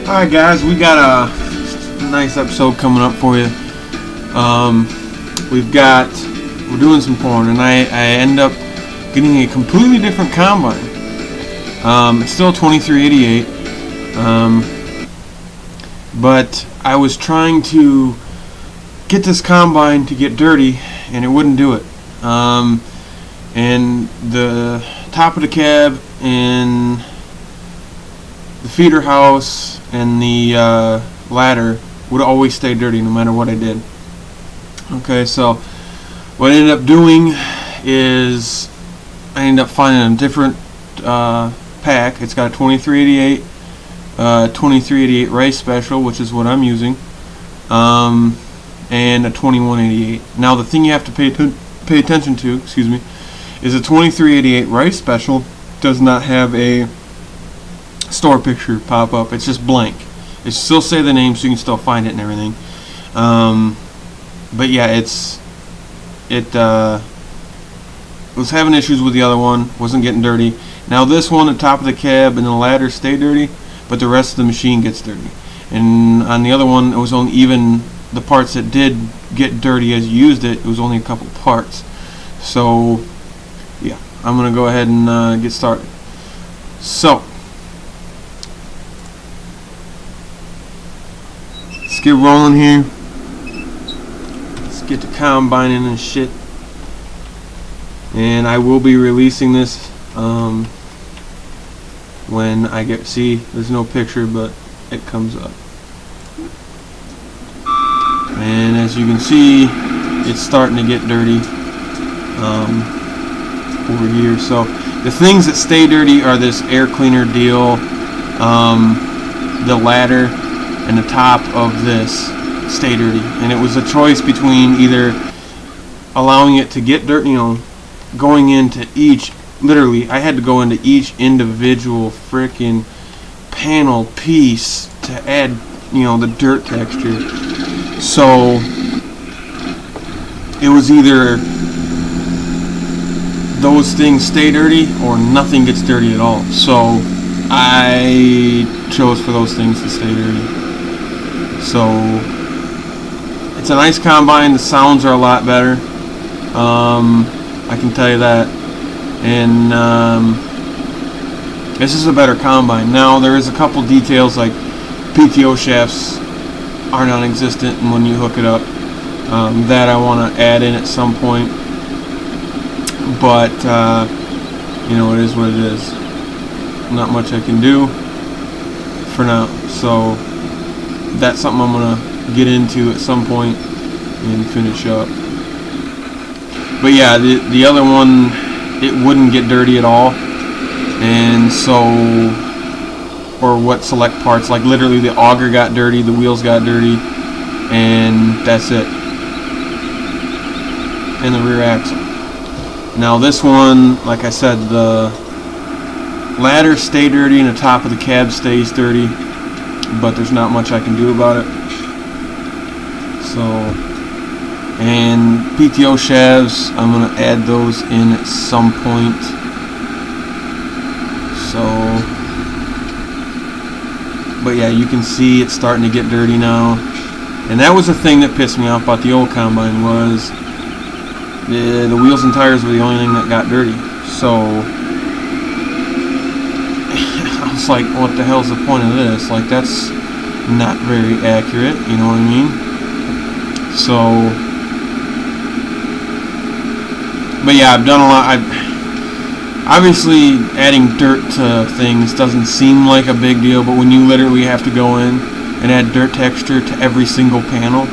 Alright guys, we got a nice episode coming up for you. We're doing some corn, and I end up getting a completely different combine. It's still 2388, but I was trying to get this combine to get dirty, and it wouldn't do it. And the top of the cab and the feeder house and the ladder would always stay dirty no matter what I did. Okay, so what I ended up doing is I ended up finding a different pack. It's got a 2388 2388 race special, which is what I'm using, and a 2188. Now the thing you have to pay attention to, excuse me, is a 2388 race special does not have a store picture pop up. It's just blank. It still say the name, so you can still find it and everything. But yeah, it was having issues with the other one. Wasn't getting dirty. Now this one, the top of the cab and the ladder stay dirty, but the rest of the machine gets dirty. And on the other one, it was only even the parts that did get dirty as you used it. It was only a couple parts. So yeah, I'm gonna go ahead and get started. So let's get rolling here. Let's get the combine in and shit. And I will be releasing this when I get, see, there's no picture, but it comes up. And as you can see, it's starting to get dirty over here. So the things that stay dirty are this air cleaner deal, the ladder, and the top of this stay dirty. And it was a choice between either allowing it to get dirty, you know, going into each, literally I had to go into each individual freaking panel piece to add, you know, the dirt texture. So it was either those things stay dirty or nothing gets dirty at all. So I chose for those things to stay dirty. So it's a nice combine. The sounds are a lot better. I can tell you that. And this is a better combine. Now there is a couple details, like PTO shafts are non-existent when you hook it up. That I want to add in at some point. But you know, it is what it is. Not much I can do for now. So that's something I'm gonna get into at some point and finish up. But yeah, the other one, it wouldn't get dirty at all. And so, or what select parts, like literally the auger got dirty, the wheels got dirty, and that's it. And the rear axle. Now this one, like I said, the ladder stay dirty and the top of the cab stays dirty, but there's not much I can do about it. So, and PTO shafts, I'm going to add those in at some point. So, but yeah, you can see it's starting to get dirty now. And that was the thing that pissed me off about the old combine, was the wheels and tires were the only thing that got dirty. So I was like, what the hell's the point of this? Like, that's not very accurate, you know what I mean? So, but yeah, I've done a lot. Obviously adding dirt to things doesn't seem like a big deal, but when you literally have to go in and add dirt texture to every single panel,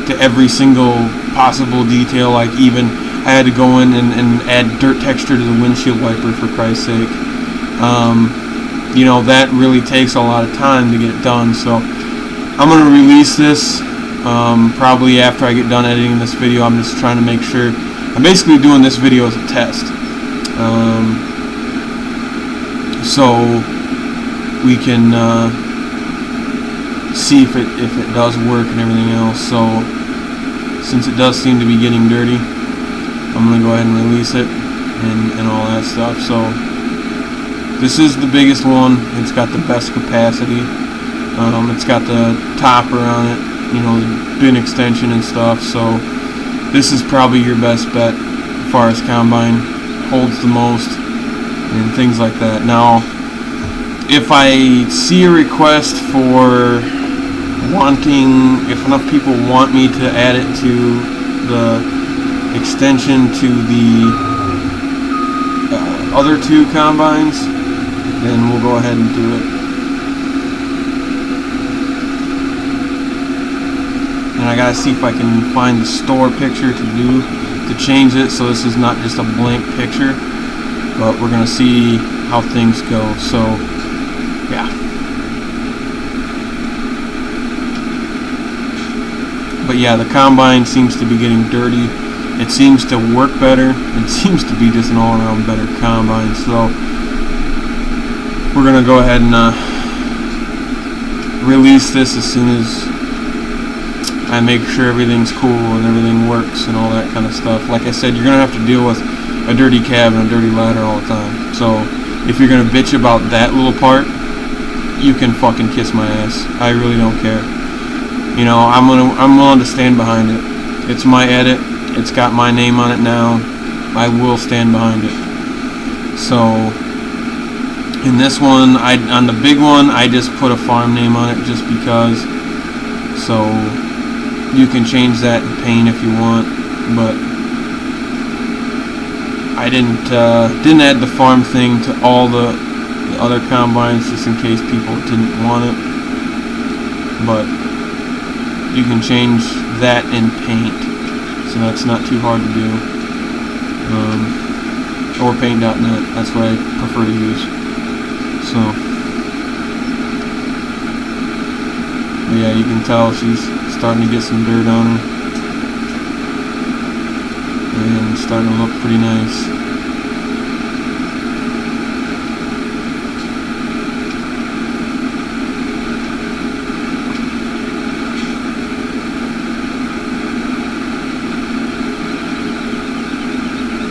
to every single possible detail, like even I had to go in and add dirt texture to the windshield wiper, for Christ's sake. You know, that really takes a lot of time to get it done. So I'm going to release this probably after I get done editing this video. I'm just trying to make sure. I'm basically doing this video as a test, so we can see if it does work and everything else. So since it does seem to be getting dirty, I'm going to go ahead and release it and all that stuff. So this is the biggest one. It's got the best capacity. It's got the topper on it, you know, bin extension and stuff. So this is probably your best bet as far as combine, holds the most and things like that. Now, if I see a request for if enough people want me to add it to the extension to the other 2 combines, then we'll go ahead and do it. And I gotta see if I can find the store picture to change it, so this is not just a blank picture, but we're gonna see how things go. So yeah. But yeah, the combine seems to be getting dirty. It seems to work better. It seems to be just an all-around better combine. So we're gonna go ahead and release this as soon as I make sure everything's cool and everything works and all that kind of stuff. Like I said, you're gonna have to deal with a dirty cab and a dirty ladder all the time. So if you're gonna bitch about that little part, you can fucking kiss my ass. I really don't care. You know, I'm willing to stand behind it. It's my edit. It's got my name on it now. I will stand behind it. So in this one, on the big one, I just put a farm name on it just because. So you can change that in paint if you want, but I didn't add the farm thing to all the other combines just in case people didn't want it. But you can change that in paint, so that's not too hard to do. Or paint.net, that's what I prefer to use. So yeah, you can tell she's starting to get some dirt on her, and it's starting to look pretty nice.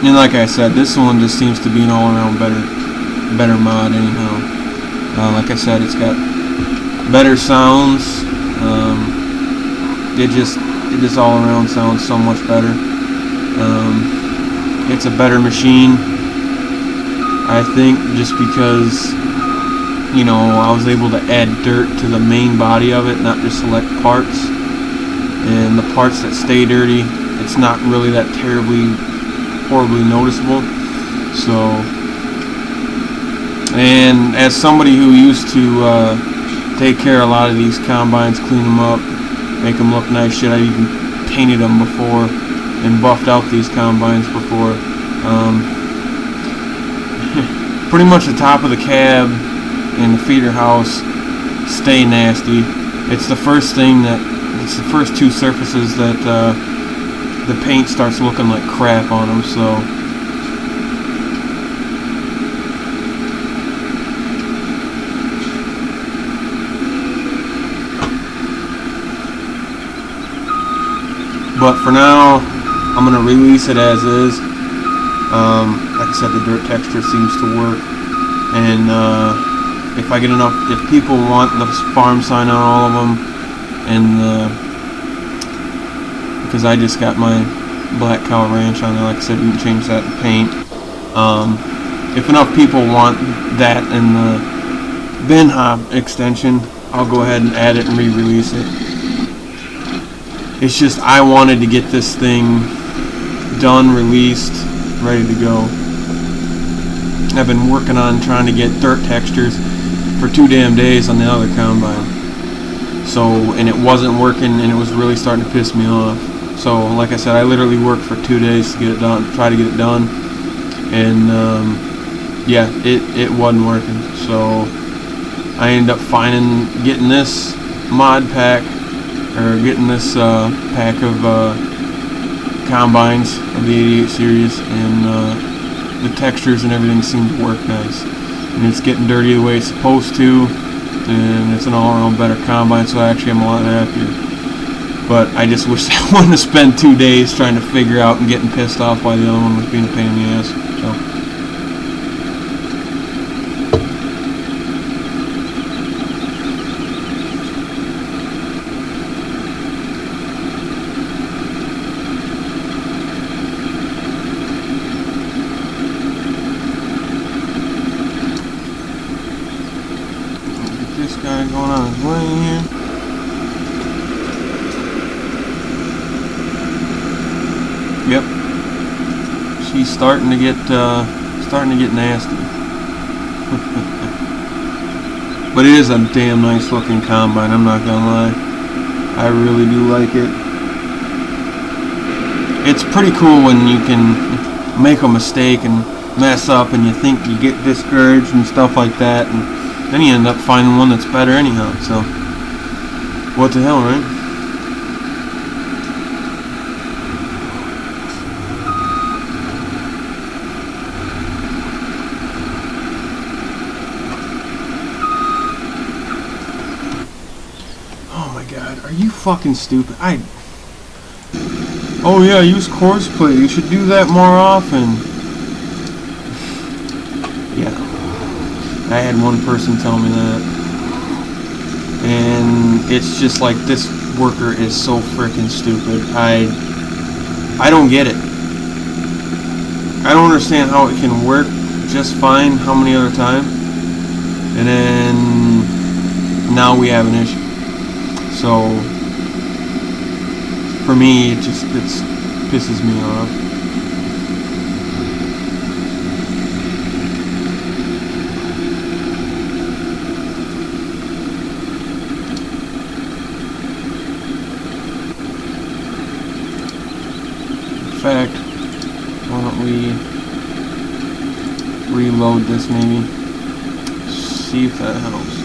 And like I said, this one just seems to be an all-around better mod anyhow. Like I said, it's got better sounds. It just all around sounds so much better. It's a better machine, I think, just because, you know, I was able to add dirt to the main body of it, not just select parts. And the parts that stay dirty, it's not really that horribly noticeable. So, and as somebody who used to take care of a lot of these combines, clean them up, make them look nice, shit, I even painted them before and buffed out these combines before. Pretty much the top of the cab and the feeder house stay nasty. It's the first 2 surfaces that the paint starts looking like crap on them. So but for now, I'm going to release it as is. Like I said, the dirt texture seems to work. And if I get enough, if people want the farm sign on all of them, and because I just got my Black Cow Ranch on there, like I said, you can change that to paint. If enough people want that and the bin hob extension, I'll go ahead and add it and re-release it. It's just I wanted to get this thing done, released, ready to go. I've been working on trying to get dirt textures for 2 damn days on the other combine. So, and it wasn't working, and it was really starting to piss me off. So, like I said, I literally worked for 2 days to get it done, try to get it done, and yeah, it wasn't working. So I ended up getting this mod pack, or getting this pack of combines of the 88 series, and the textures and everything seem to work nice. And it's getting dirty the way it's supposed to, and it's an all-around better combine, so actually I'm a lot happier. But I just wish I wouldn't have spent 2 days trying to figure out and getting pissed off why the other one was being a pain in the ass. So. got going on his way here. Yep. She's starting to get nasty. But it is a damn nice looking combine, I'm not gonna lie. I really do like it. It's pretty cool when you can make a mistake and mess up and you think you get discouraged and stuff like that, and then you end up finding one that's better anyhow. So what the hell, right? Oh my god, are you fucking stupid? Oh yeah, use course plate. You should do that more often. Yeah. I had one person tell me that. And it's just like, this worker is so freaking stupid. I don't get it. I don't understand how it can work just fine how many other times. And then now we have an issue. So for me, it pisses me off. In fact, why don't we reload this maybe? See if that helps.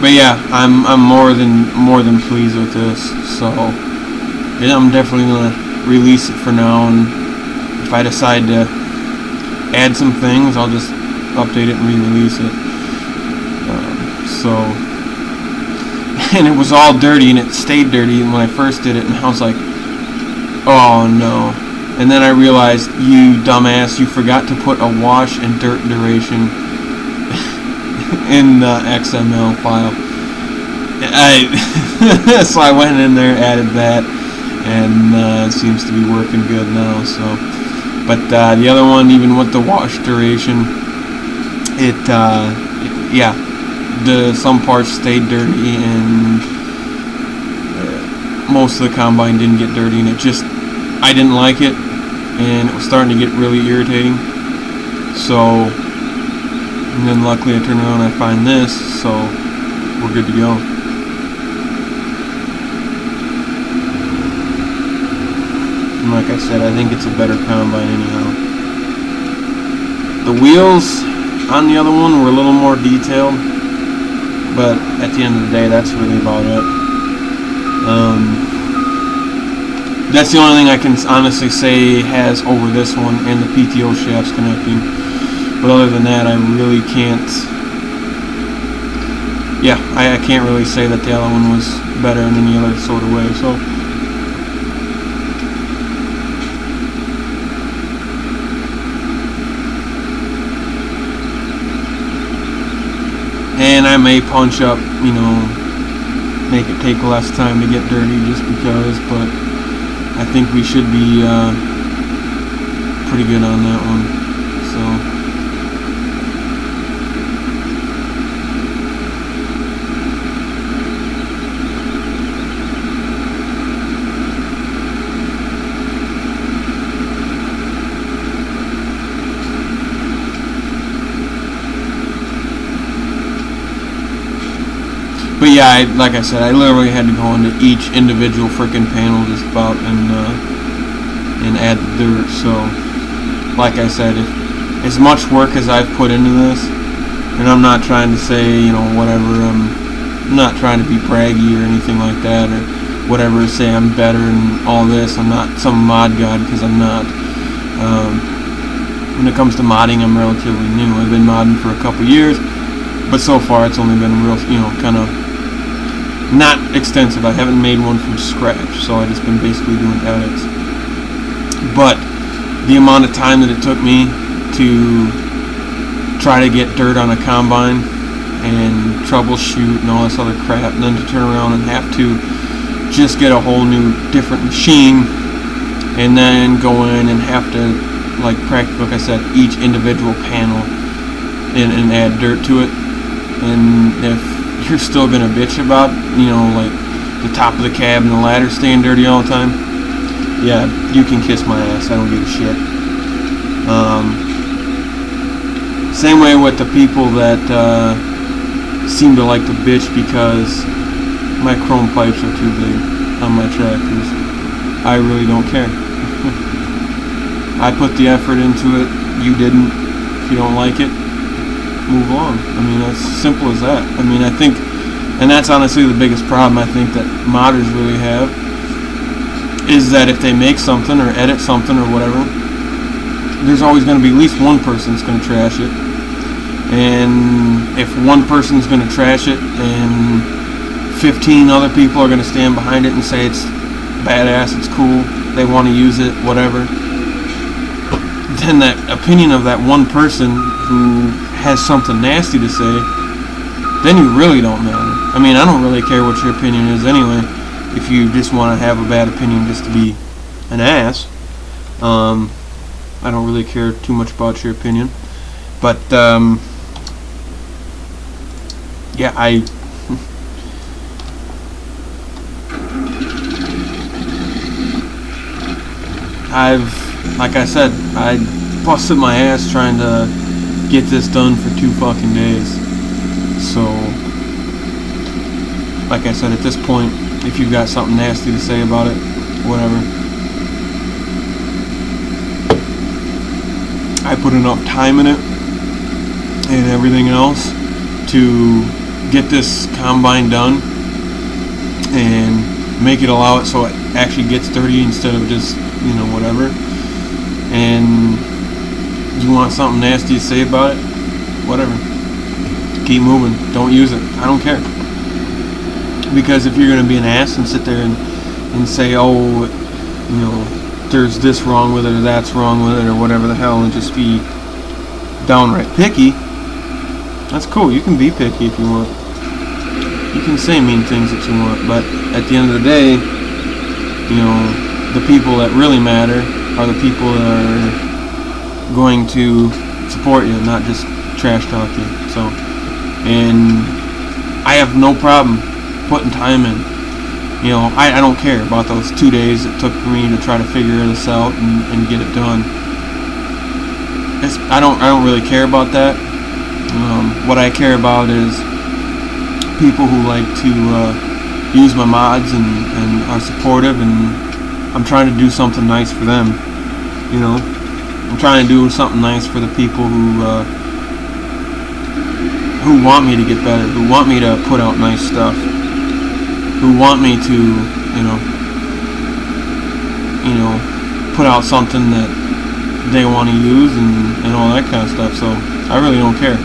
But yeah, I'm more than pleased with this. So yeah, I'm definitely gonna release it for now, and if I decide to add some things, I'll just update it and re-release it. And it was all dirty, and it stayed dirty when I first did it, and I was like, oh no. And then I realized, you dumbass, you forgot to put a wash and dirt duration in the XML file. So I went in there, added that, and it seems to be working good now. So, but the other one, even with the wash duration, yeah, some parts stayed dirty, and most of the combine didn't get dirty, and I didn't like it, and it was starting to get really irritating. So, and then luckily I turn around and I find this, so we're good to go. And like I said, I think it's a better combine anyhow. The wheels on the other one were a little more detailed, but at the end of the day, that's really about it. That's the only thing I can honestly say has over this one, and the PTO shafts connecting. But other than that, I really can't. Yeah, I can't really say that the other one was better in any other sort of way. So, and I may punch up, make it take less time to get dirty just because, but I think we should be pretty good on that one. So. But yeah, like I said, I literally had to go into each individual freaking panel just about and add the dirt. So, like I said, as much work as I've put into this, and I'm not trying to say, whatever, I'm not trying to be braggy or anything like that, or whatever, say I'm better and all this. I'm not some mod god, because I'm not. When it comes to modding, I'm relatively new. I've been modding for a couple years, but so far it's only been real, kind of not extensive. I haven't made one from scratch, so I've just been basically doing edits. But the amount of time that it took me to try to get dirt on a combine and troubleshoot and all this other crap, and then to turn around and have to just get a whole new different machine, and then go in and have to, like I said, each individual panel and add dirt to it. And if you're still gonna bitch about, you know, like the top of the cab and the ladder staying dirty all the time, yeah, you can kiss my ass. I don't give a shit. Same way with the people that seem to like to bitch because my chrome pipes are too big on my tractors. I really don't care. I put the effort into it. You didn't. If you don't like it, move along. I mean, it's simple as that. I mean, I think, and that's honestly the biggest problem I think that modders really have, is that if they make something or edit something or whatever, there's always going to be at least one person that's going to trash it. And if one person's going to trash it and 15 other people are going to stand behind it and say it's badass, it's cool, they want to use it, whatever, then that opinion of that one person who has something nasty to say, then you really don't matter. I mean, I don't really care what your opinion is anyway, if you just want to have a bad opinion just to be an ass. I don't really care too much about your opinion. But, yeah, like I said, I busted my ass trying to get this done for 2 fucking days. So, like I said, at this point, if you've got something nasty to say about it, whatever. I put enough time in it and everything else to get this combine done and make it allow it so it actually gets dirty instead of just, you know, whatever. And you want something nasty to say about it, whatever, keep moving, don't use it, I don't care. Because if you're going to be an ass and sit there and say, oh, you know, there's this wrong with it or that's wrong with it or whatever the hell, and just be downright picky, that's cool. You can be picky if you want. You can say mean things that you want, but at the end of the day, you know, the people that really matter are the people that are going to support you, not just trash talk you. So, and I have no problem putting time in. You know, I don't care about those 2 days it took for me to try to figure this out and get it done. I don't really care about that. What I care about is people who like to use my mods and are supportive, and I'm trying to do something nice for them. You know, I'm trying to do something nice for the people who want me to get better, who want me to put out nice stuff, who want me to, you know, put out something that they want to use and all that kind of stuff. So I really don't care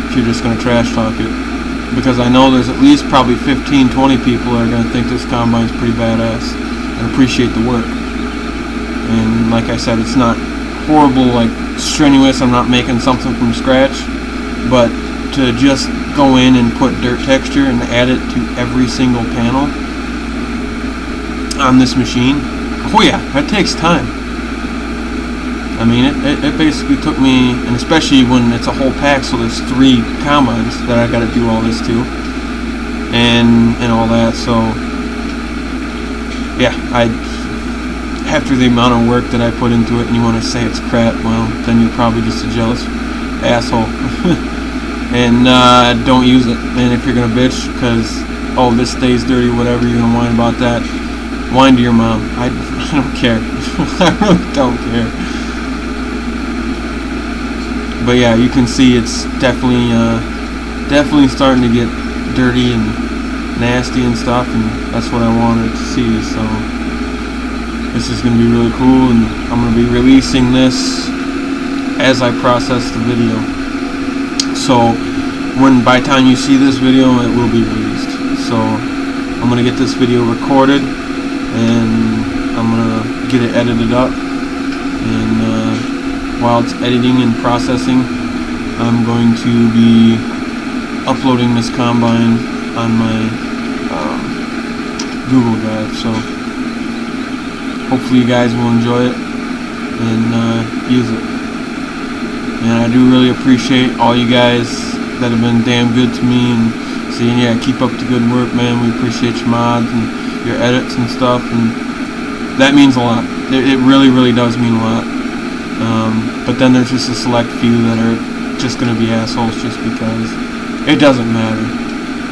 if you're just going to trash talk it, because I know there's at least probably 15, 20 people that are going to think this combine's pretty badass and appreciate the work. And like I said, it's not horrible, like strenuous. I'm not making something from scratch, but to just go in and put dirt texture and add it to every single panel on this machine, oh yeah, that takes time. I mean, it basically took me, and especially when it's a whole pack, so there's 3 combines that I got to do all this to, and all that. So yeah, after the amount of work that I put into it, and you want to say it's crap, well, then you're probably just a jealous asshole. And don't use it. And if you're gonna bitch because, oh, this stays dirty, whatever, you're gonna whine about that, whine to your mom. I don't care. I really don't care. But yeah, you can see it's definitely starting to get dirty and nasty and stuff, and that's what I wanted to see. So this is gonna be really cool, and I'm gonna be releasing this as I process the video. So by the time you see this video, it will be released. So I'm gonna get this video recorded, and I'm gonna get it edited up, and while it's editing and processing, I'm going to be uploading this combine on my Google Drive, so hopefully you guys will enjoy it and use it. And I do really appreciate all you guys that have been damn good to me and saying, yeah, keep up the good work, man. We appreciate your mods and your edits and stuff, and that means a lot. It really, really does mean a lot. But then there's just a select few that are just going to be assholes just because. It doesn't matter.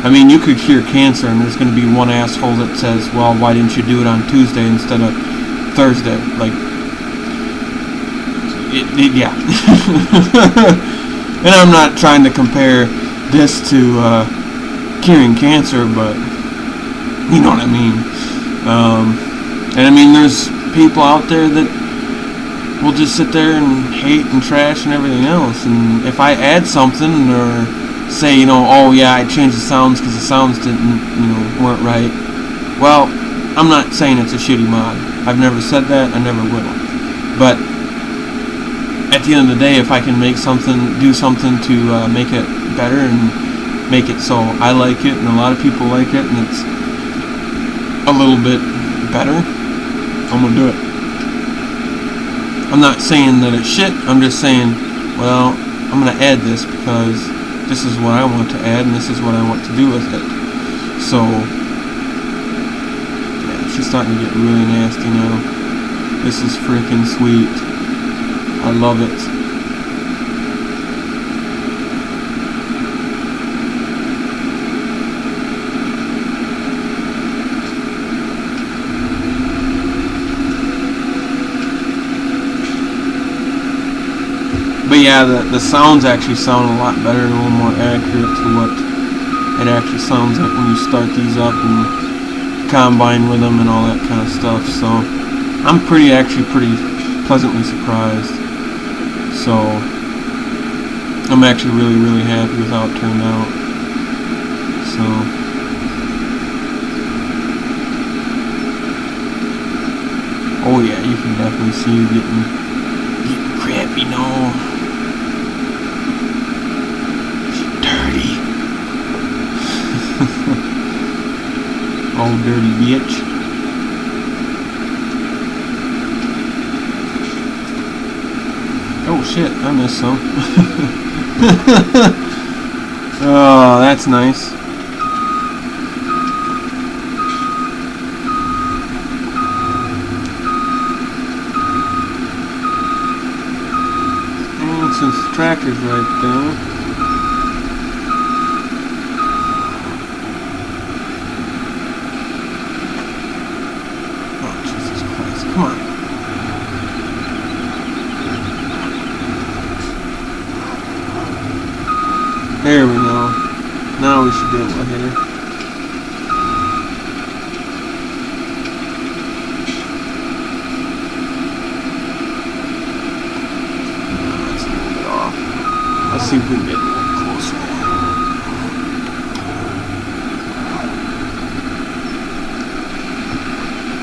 I mean, you could cure cancer and there's going to be one asshole that says, well, why didn't you do it on Tuesday instead of Thursday? Like, yeah. And I'm not trying to compare this to curing cancer, but you know what I mean. And I mean, there's people out there that will just sit there and hate and trash and everything else. And if I add something or say, you know, oh yeah, I changed the sounds because the sounds didn't, weren't right. Well, I'm not saying it's a shitty mod. I've never said that. I never will. But at the end of the day, if I can make something, do something to make it better and make it so I like it and a lot of people like it and it's a little bit better, I'm gonna do it. I'm not saying that it's shit. I'm just saying, well, I'm gonna add this because this is what I want to add and this is what I want to do with it. So yeah, she's starting to get really nasty now. This is freaking sweet. I love it. But yeah, the sounds actually sound a lot better and a little more accurate to what it actually sounds like when you start these up and combine with them and all that kind of stuff. So I'm actually pretty pleasantly surprised. So I'm actually really, really happy with how it turned out. So oh yeah, you can definitely see you getting crappy now. Dirty. Oh, dirty bitch. Oh shit, I missed some. Oh, that's nice. And since the tractor's right there, oh Jesus Christ, come on. There we go. Now we should be able to hit her. That's a little bit off. Let's see if we can get a little closer.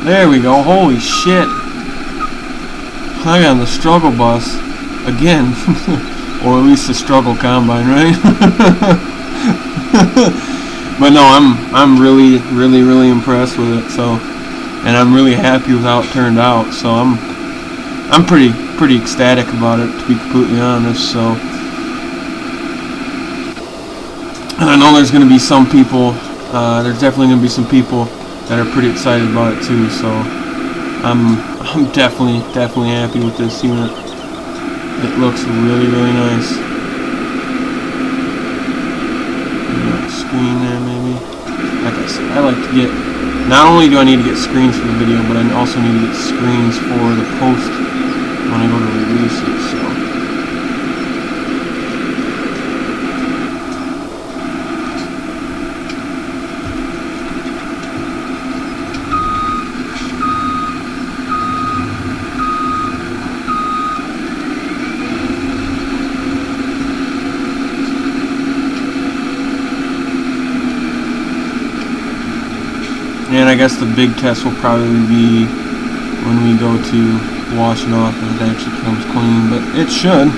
There we go. Holy shit. I got on the struggle bus again. Or at least the struggle combine, right? But no, I'm really, really, really impressed with it. So, and I'm really happy with how it turned out. So I'm pretty ecstatic about it, to be completely honest. So, and I know there's going to be some people. There's definitely going to be some people that are pretty excited about it too. So, I'm definitely happy with this unit. It looks really, really nice. Screen there, maybe. Like I said, I like to get. Not only do I need to get screens for the video, but I also need to get screens for the post when I go to release it. So. And I guess the big test will probably be when we go to washing off and it actually comes clean, but it should,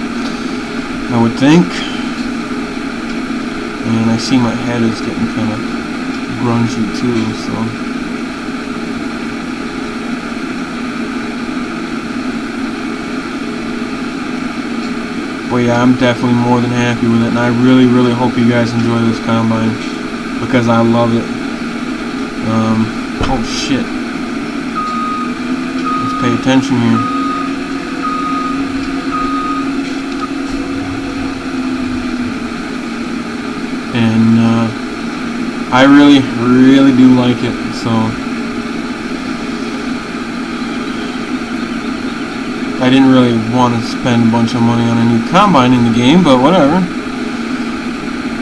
I would think. And I see my head is getting kind of grungy too, so. But yeah, I'm definitely more than happy with it, and I really, really hope you guys enjoy this combine, because I love it. Oh shit. Let's pay attention here. And I really, really do like it, so. I didn't really want to spend a bunch of money on a new combine in the game, but whatever.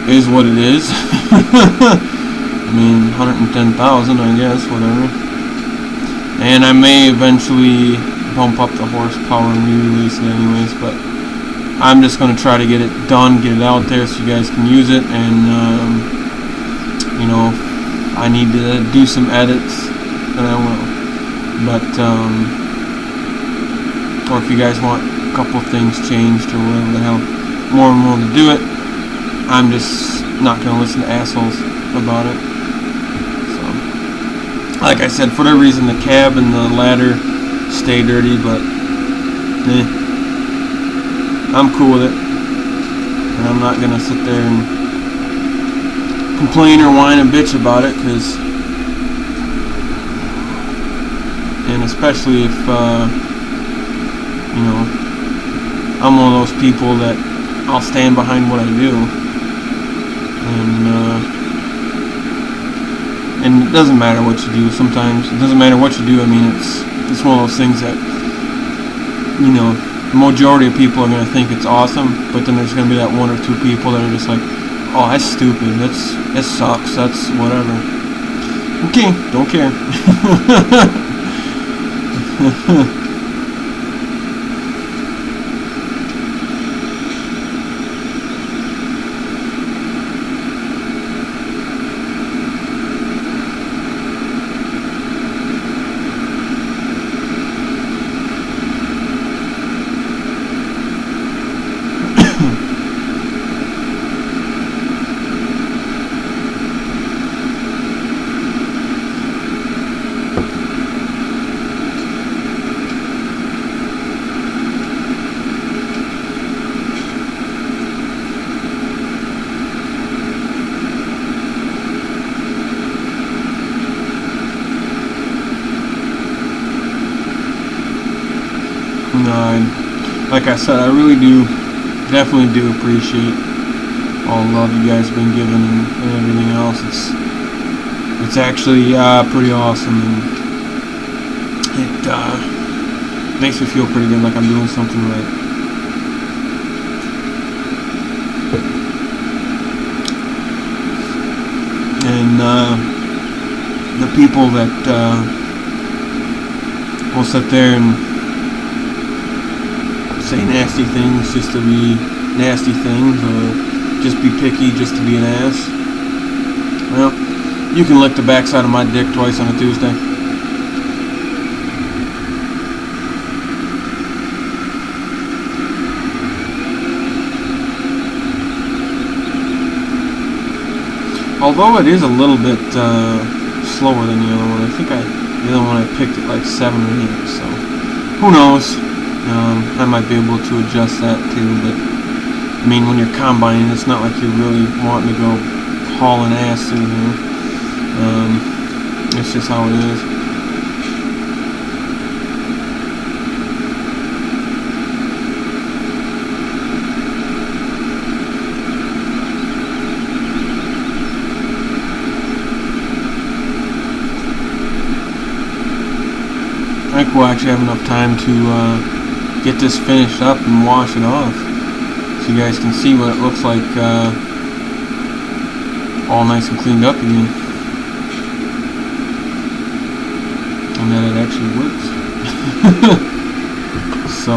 It is what it is. I mean, 110,000, I guess, whatever. And I may eventually bump up the horsepower and re-release it anyways, but I'm just going to try to get it done, get it out there so you guys can use it, and, you know, if I need to do some edits, then I will. But, or if you guys want a couple things changed or whatever the hell, more than willing to do it. I'm just not going to listen to assholes about it. So, like I said, for whatever reason, the cab and the ladder stay dirty, but I'm cool with it. And I'm not going to sit there and complain or whine and bitch about it, because, and especially if, you know, I'm one of those people that I'll stand behind what I do, and it doesn't matter what you do. Sometimes it doesn't matter what you do. I mean, it's one of those things that, you know, the majority of people are gonna think it's awesome, but then there's gonna be that one or two people that are just like, oh, that's stupid. That sucks. That's whatever. Okay, don't care. Like I said, I really definitely do appreciate all the love you guys have been giving and everything else. It's actually pretty awesome, and it makes me feel pretty good, like I'm doing something right. And the people that will sit there and say nasty things just to be nasty things, or just be picky just to be an ass, well, you can lick the backside of my dick twice on a Tuesday. Although it is a little bit slower than the other one. I think the other one I picked at like 7 or 8, so who knows. I might be able to adjust that too, but I mean, when you're combining, it's not like you're really wanting to go hauling ass through here. It's just how it is. I think we'll actually have enough time to get this finished up and wash it off, so you guys can see what it looks like all nice and cleaned up again, and that it actually works. So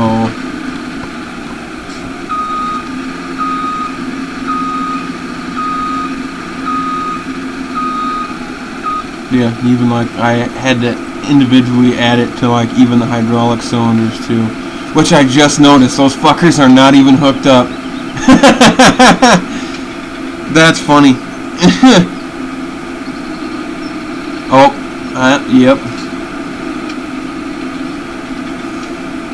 yeah, even like I had to individually add it to like even the hydraulic cylinders too, which I just noticed those fuckers are not even hooked up. That's funny. Oh, yep.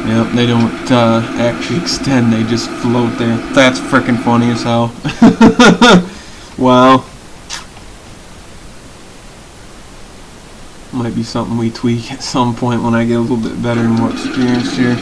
Yep, they don't actually extend, they just float there. That's frickin' funny as hell. Wow. Might be something we tweak at some point when I get a little bit better and more experienced here.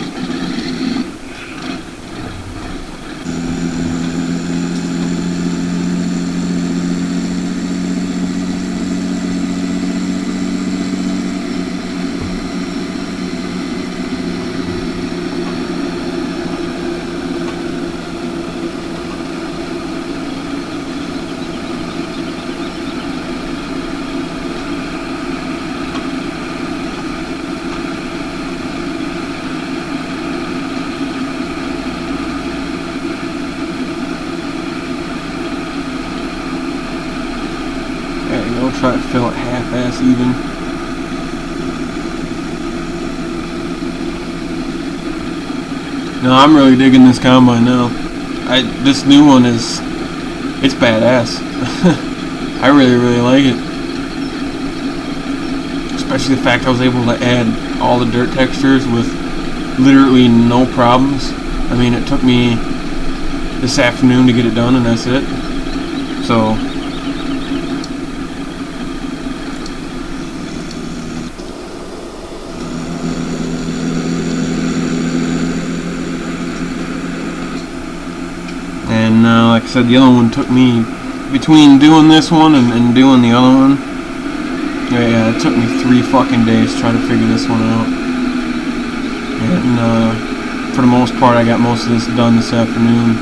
Try to fill it half-ass even. No, I'm really digging this combine now. This new one it's badass. I really like it. Especially the fact I was able to add all the dirt textures with literally no problems. I mean, it took me this afternoon to get it done and that's it. So like I said, the other one took me, between doing this one and doing the other one, yeah, it took me 3 fucking days to try to figure this one out. And for the most part, I got most of this done this afternoon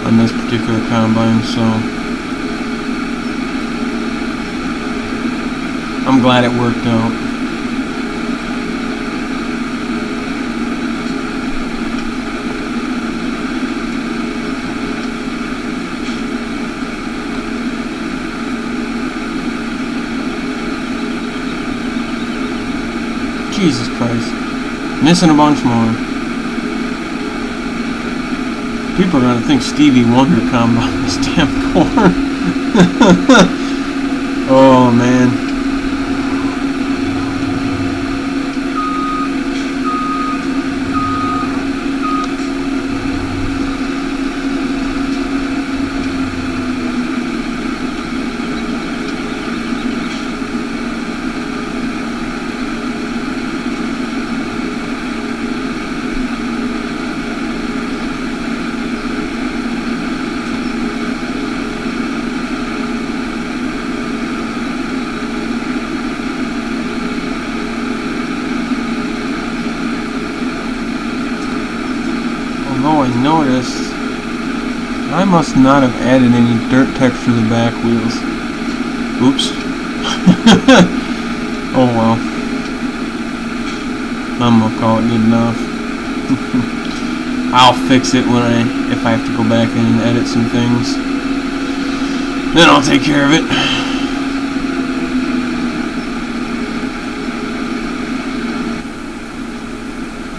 on this particular combine, so I'm glad it worked out. Jesus Christ. Missing a bunch more. People are gonna think Stevie Wonder combine this damn corn. Oh man. Noticed I must not have added any dirt texture to the back wheels. Oops. Oh well. I'm gonna call it good enough. I'll fix it if I have to go back in and edit some things. Then I'll take care of it.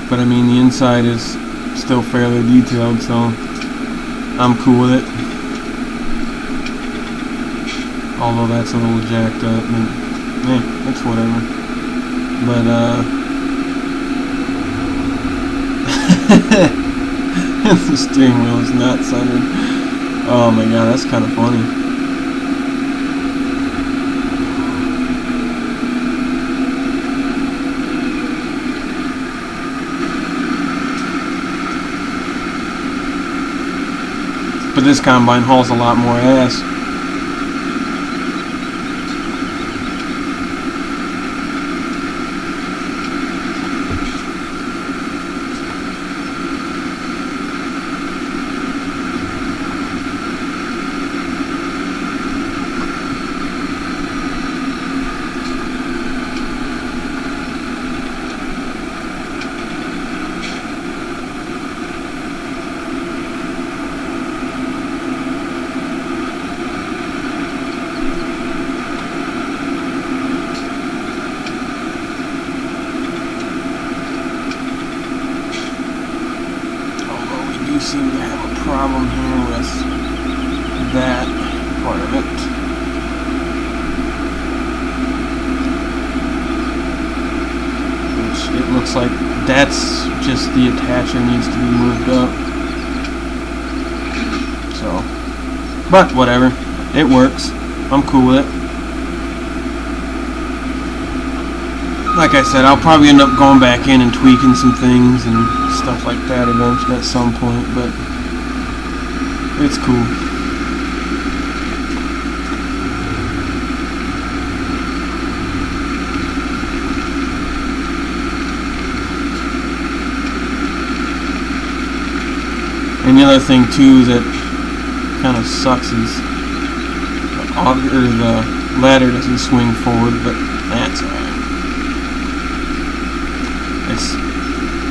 But I mean, the inside is still fairly detailed, so I'm cool with it. Although that's a little jacked up, but it's whatever. But the steering wheel is not centered. Oh my god, that's kind of funny. But this combine hauls a lot more ass. seem to have a problem here with that part of it. Which it looks like that's just the attacher needs to be moved up. So, but whatever, it works. I'm cool with it. Like I said, I'll probably end up going back in and tweaking some things and stuff like that eventually at some point, but it's cool. And the other thing too that kind of sucks is the ladder doesn't swing forward, but that's alright.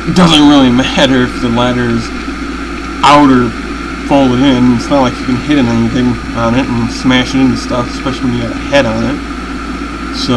It doesn't really matter if the ladder is out or folded in. It's not like you can hit anything on it and smash it into stuff, especially when you got a head on it. So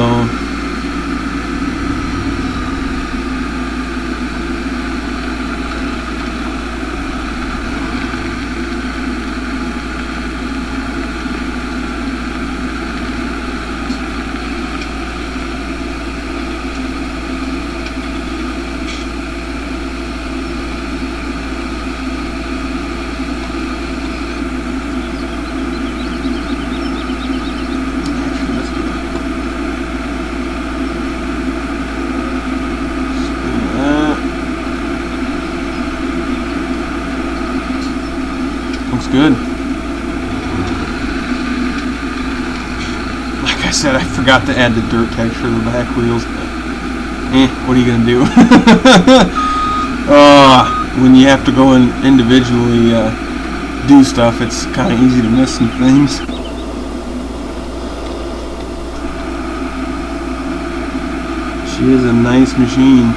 good. Like I said, I forgot to add the dirt texture to the back wheels, but what are you gonna do? When you have to go and individually do stuff, it's kind of easy to miss some things. She is a nice machine.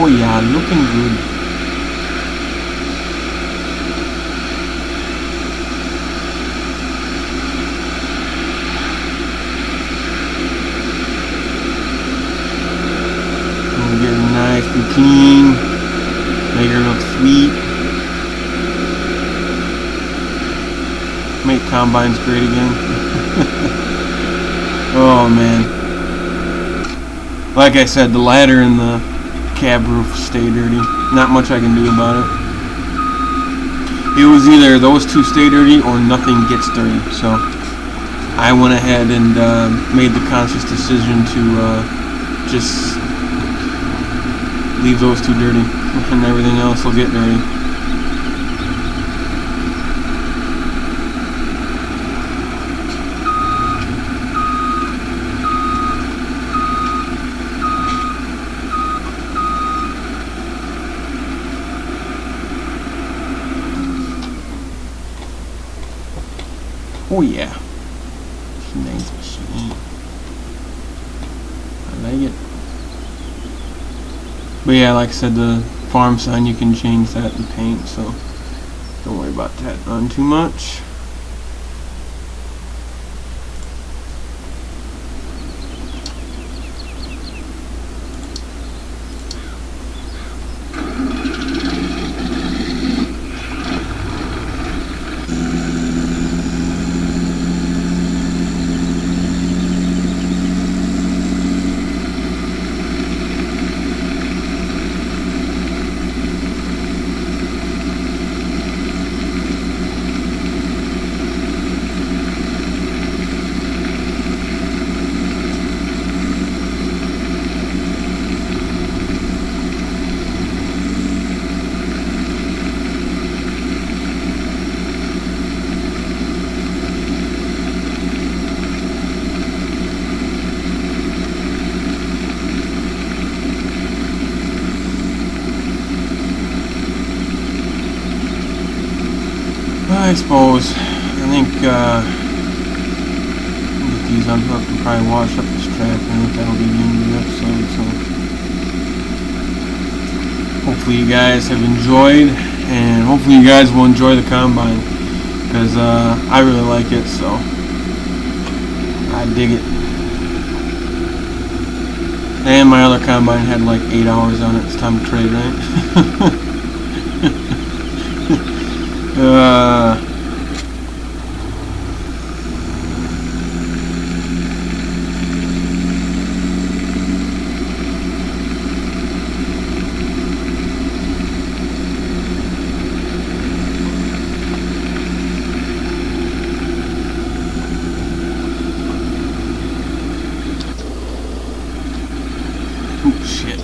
Oh yeah, looking good. We'll get it nice and clean. Make her look sweet. Make combines great again. Oh man. Like I said, the ladder and the cab roof stay dirty. Not much I can do about it. It was either those two stay dirty or nothing gets dirty. So I went ahead and made the conscious decision to just leave those two dirty, and everything else will get dirty. Oh yeah, nice machine. I like it. But yeah, like I said, the farm sign, you can change that in paint, so don't worry about that on too much. I suppose. I think get these unhooked and probably wash up this track. I think that'll be the end of the episode. So hopefully you guys have enjoyed, and hopefully you guys will enjoy the combine, because I really like it, so I dig it. And my other combine had like 8 hours on it. It's time to trade, right? Oh, shit.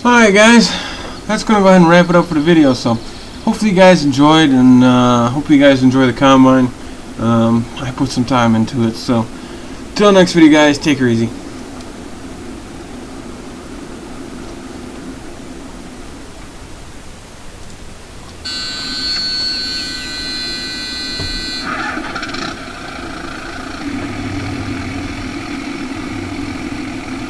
Alright guys, that's going to go ahead and wrap it up for the video. So hopefully you guys enjoyed, and hope you guys enjoy the combine. I put some time into it. So till next video guys, take her easy.